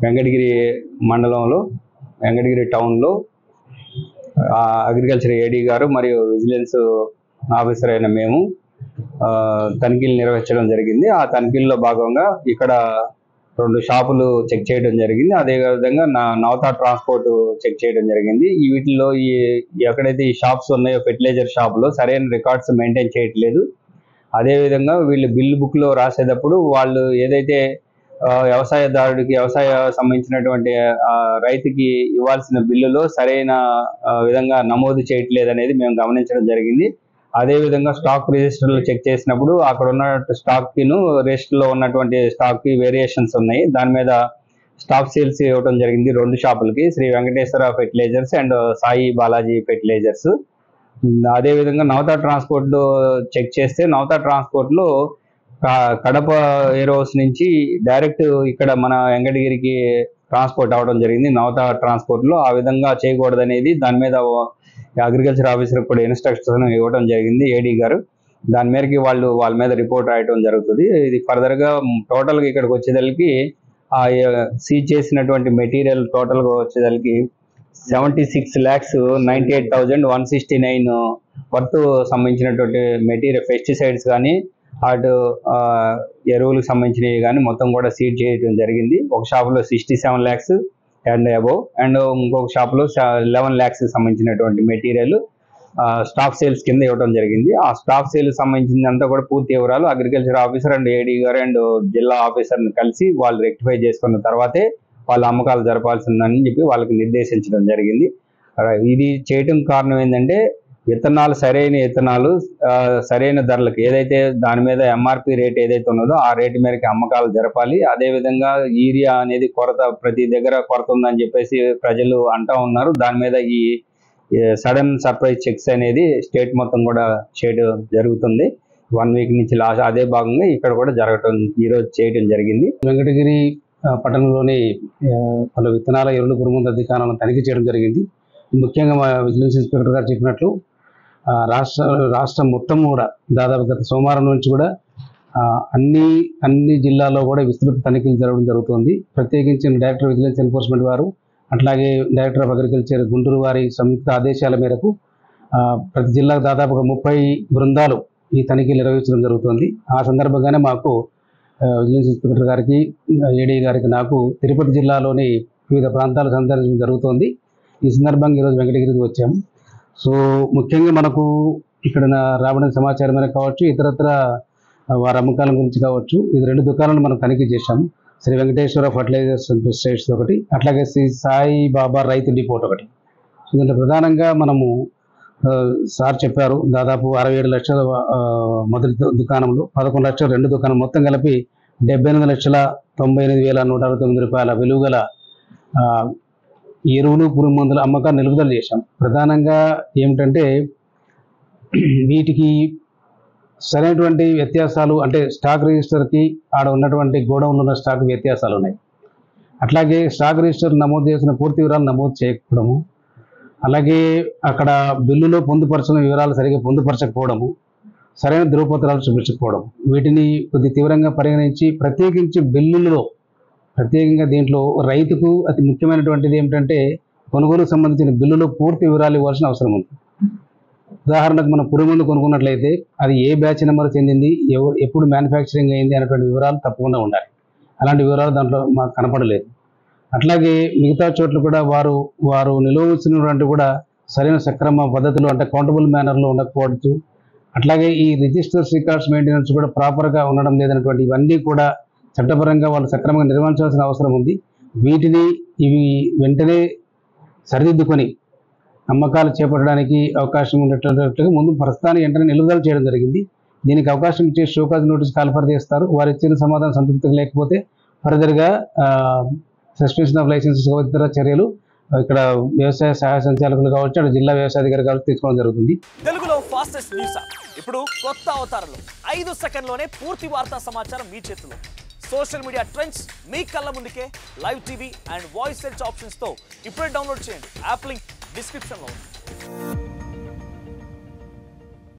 వెంకటగిరి మండలంలో వెంకటగిరి టౌన్లో అగ్రికల్చర్ ఏడీ గారు మరియు విజిలెన్స్ ఆఫీసర్ అయిన మేము తనిఖీలు నిర్వహించడం జరిగింది. ఆ తనిఖీల్లో భాగంగా ఇక్కడ 2 షాపులు చెక్ చేయడం జరిగింది. అదేవిధంగా నవత ట్రాన్స్పోర్ట్ చెక్ చేయడం జరిగింది. వీటిల్లో ఎక్కడైతే ఈ షాప్స్ ఉన్నాయో ఫెర్టిలైజర్ షాపులో సరైన రికార్డ్స్ మెయింటైన్ చేయట్లేదు. అదేవిధంగా వీళ్ళు బిల్ బుక్లో రాసేటప్పుడు వాళ్ళు ఏదైతే వ్యవసాయదారుడికి సంబంధించినటువంటి రైతుకి ఇవ్వాల్సిన బిల్లులో సరైన విధంగా నమోదు చేయట్లేదు అనేది మేము గమనించడం జరిగింది. అదేవిధంగా స్టాక్ రిజిస్టర్లు చెక్ చేసినప్పుడు అక్కడ ఉన్న స్టాక్కిను రిజిస్టర్లో ఉన్నటువంటి స్టాక్కి వేరియేషన్స్ ఉన్నాయి. దాని మీద స్టాక్ సేల్స్ ఇవ్వడం జరిగింది 2 షాపులకి, Sri Venkateswara fertilizers and Sai Balaji fertilizers. అదేవిధంగా నవత ట్రాన్స్పోర్ట్లో చెక్ చేస్తే నవత ట్రాన్స్పోర్ట్లో కడప ఎయిర్ హౌస్ నుంచి డైరెక్ట్ ఇక్కడ మన వెంకటగిరికి ట్రాన్స్పోర్ట్ అవ్వడం జరిగింది నవత ట్రాన్స్పోర్ట్లో. ఆ విధంగా చేయకూడదనేది దాని మీద అగ్రికల్చర్ ఆఫీసర్ కూడా ఇన్స్ట్రక్షన్ ఇవ్వడం జరిగింది ఏడీ గారు. దాని మేరకి వాళ్ళ మీద రిపోర్ట్ రాయడం జరుగుతుంది. ఇది ఫర్దర్గా టోటల్గా ఇక్కడికి వచ్చేదానికి సీజ్ చేసినటువంటి మెటీరియల్ టోటల్గా వచ్చేదానికి 76,98,169 వర్త్ సంబంధించినటువంటి మెటీరియల్ పెస్టిసైడ్స్ కానీ అటు ఎరువులకు సంబంధించినవి కానీ మొత్తం కూడా సీజ్ చేయడం జరిగింది. ఒక షాపులో 67 lakhs అండ్ అబోవ్ అండ్ ఇంకొక షాప్లో 11 lakhs సంబంధించినటువంటి మెటీరియల్ స్టాక్ సేల్స్ కింద ఇవ్వడం జరిగింది. ఆ స్టాక్ సేల్స్ సంబంధించినంతా కూడా పూర్తి వివరాలు అగ్రికల్చర్ ఆఫీసర్ అండ్ ఏడీ గారు అండ్ జిల్లా ఆఫీసర్ని కలిసి వాళ్ళు రెక్టిఫై చేసుకున్న తర్వాతే వాళ్ళ అమ్మకాలు జరపాల్సిందని చెప్పి వాళ్ళకి నిర్దేశించడం జరిగింది. ఇది చేయటం కారణం ఏంటంటే సరైన విత్తనాలు సరైన ధరలకు ఏదైతే దాని మీద ఎంఆర్పి రేట్ ఏదైతే ఉన్నదో ఆ రేటు మేరకు అమ్మకాలు జరపాలి. అదేవిధంగా యూరియా అనేది ప్రతి దగ్గర కొరత ఉందని చెప్పేసి ప్రజలు అంటా ఉన్నారు. దాని మీద ఈ సడన్ సర్ప్రైజ్ చెక్స్ అనేది స్టేట్ మొత్తం కూడా చేయడం జరుగుతుంది. 1 week నుంచి లాస్ట్ అదే భాగంగా ఇక్కడ కూడా ఈరోజు చేయడం జరిగింది. వెంకటగిరి పట్టణంలోని పలు విత్తనాల ఎరువులు పురుగుమందు అధికారులను తనిఖీ చేయడం జరిగింది. ముఖ్యంగా మా విజిలెన్స్ ఇన్స్పెక్టర్ గారు చెప్పినట్లు రాష్ట్రం మొత్తం కూడా దాదాపు గత సోమవారం నుంచి కూడా అన్ని జిల్లాల్లో కూడా విస్తృత తనిఖీలు జరగడం జరుగుతుంది. ప్రత్యేకించి డైరెక్టర్ విజిలెన్స్ ఎన్ఫోర్స్మెంట్ వారు అట్లాగే డైరెక్టర్ ఆఫ్ అగ్రికల్చర్ గుంటూరు వారి సంయుక్త ఆదేశాల మేరకు ప్రతి జిల్లాకు దాదాపుగా 30 బృందాలు ఈ తనిఖీలు నిర్వహించడం జరుగుతుంది. ఆ సందర్భంగానే మాకు విజిలెన్స్ ఇన్స్పెక్టర్ గారికి ఏడీ గారికి నాకు తిరుపతి జిల్లాలోని వివిధ ప్రాంతాలు సందర్శించడం జరుగుతుంది. ఈ సందర్భంగా ఈరోజు వెంకటగిరికి వచ్చాము. సో ముఖ్యంగా మనకు ఇక్కడ రాబడిన సమాచారం అనేది కావచ్చు, ఇతరత్ర వారి అమ్మకాల గురించి కావచ్చు, ఇది 2 దుకాణాలు మనం తనిఖీ చేశాము. Shri Venkateswara fertilisers and pesticides ఒకటి, అట్లాగే శ్రీ సాయి బాబా రైతు డిపోట్ ఒకటి. దీంట్లో ప్రధానంగా మనము సార్ చెప్పారు దాదాపు 67 లక్షల మొదటి దుకాణంలో, 11 లక్షల 2 దుకాణం, మొత్తం కలిపి 78,98,169 రూపాయల విలువగల ఎరువులు పురుగు మందుల అమ్మకాన్ని నిలుపుదల చేశాం. ప్రధానంగా ఏమిటంటే వీటికి సరైనటువంటి వ్యత్యాసాలు అంటే స్టాక్ రిజిస్టర్కి ఆడ ఉన్నటువంటి గోడౌన్లో ఉన్న స్టాక్ వ్యత్యాసాలు ఉన్నాయి. అట్లాగే స్టాక్ రిజిస్టర్ నమోదు చేసిన పూర్తి వివరాలు నమోదు చేయకపోవడము, అలాగే అక్కడ బిల్లులో పొందుపరచిన వివరాలు సరిగ్గా పొందుపరచకపోవడము, సరైన ధృవపత్రాలు చూపించకపోవడం, వీటిని కొద్ది తీవ్రంగా పరిగణించి ప్రత్యేకించి బిల్లులలో ప్రత్యేకంగా దీంట్లో రైతుకు అతి ముఖ్యమైనటువంటిది ఏమిటంటే కొనుగోలుకు సంబంధించిన బిల్లులో పూర్తి వివరాలు ఇవ్వాల్సిన అవసరం ఉంది. ఉదాహరణకు మనం పురుగుమందు కొనుక్కున్నట్లయితే అది ఏ బ్యాచ్ నెంబర్ చెందింది, ఎప్పుడు మ్యానుఫ్యాక్చరింగ్ అయింది అనేటువంటి వివరాలు తప్పకుండా ఉండాలి. అలాంటి వివరాలు దాంట్లో మాకు కనపడలేదు. అట్లాగే మిగతా చోట్ల కూడా వారు నిలువ ఉంచినటువంటి కూడా సరైన సక్రమ పద్ధతిలో అంటే కౌంటబుల్ మేనర్లో ఉండకపోవచ్చు. అట్లాగే ఈ రిజిస్టర్స్ రికార్డ్స్ మెయింటెనెన్స్ కూడా ప్రాపర్గా ఉండడం లేదనేటువంటి ఇవన్నీ కూడా చట్టపరంగా వాళ్ళు సక్రమంగా నిర్వహించాల్సిన అవసరం ఉంది. వీటిని ఇవి వెంటనే సరిదిద్దుకొని అమ్మకాలు చేపట్టడానికి అవకాశం ఉండేటట్టుగా ముందు ప్రస్తుతానికి వెంటనే నిలుపుదల చేయడం జరిగింది. దీనికి అవకాశం ఇచ్చే షోకాజ్ నోటీస్ కాల్ఫర్ చేస్తారు. వారు ఇచ్చిన సమాధానం సంతృప్తిగా లేకపోతే ఫర్దర్గా సస్పెన్షన్ ఆఫ్ లైసెన్సెస్ ఇతర చర్యలు ఇక్కడ వ్యవసాయ సహాయ సంచాలకులు కావచ్చు, అక్కడ జిల్లా వ్యవసాయ అధికారి కావచ్చు తీసుకోవడం జరుగుతుంది. తెలుగులో ఫాస్టెస్ట్ న్యూస్ ఇప్పుడు కొత్త అవతారంలో 5 సెకండ్లోనే పూర్తి వార్తా సమాచారం మీ చేతిలో. సోషల్ మీడియా ట్రెండ్స్ మీ కళ్ళ ముందుకే live TV and voice search ఆప్షన్స్తో ఇప్పుడే డౌన్లోడ్ చేయండి. యాప్ లింక్ డిస్క్రిప్షన్లో ఉంది.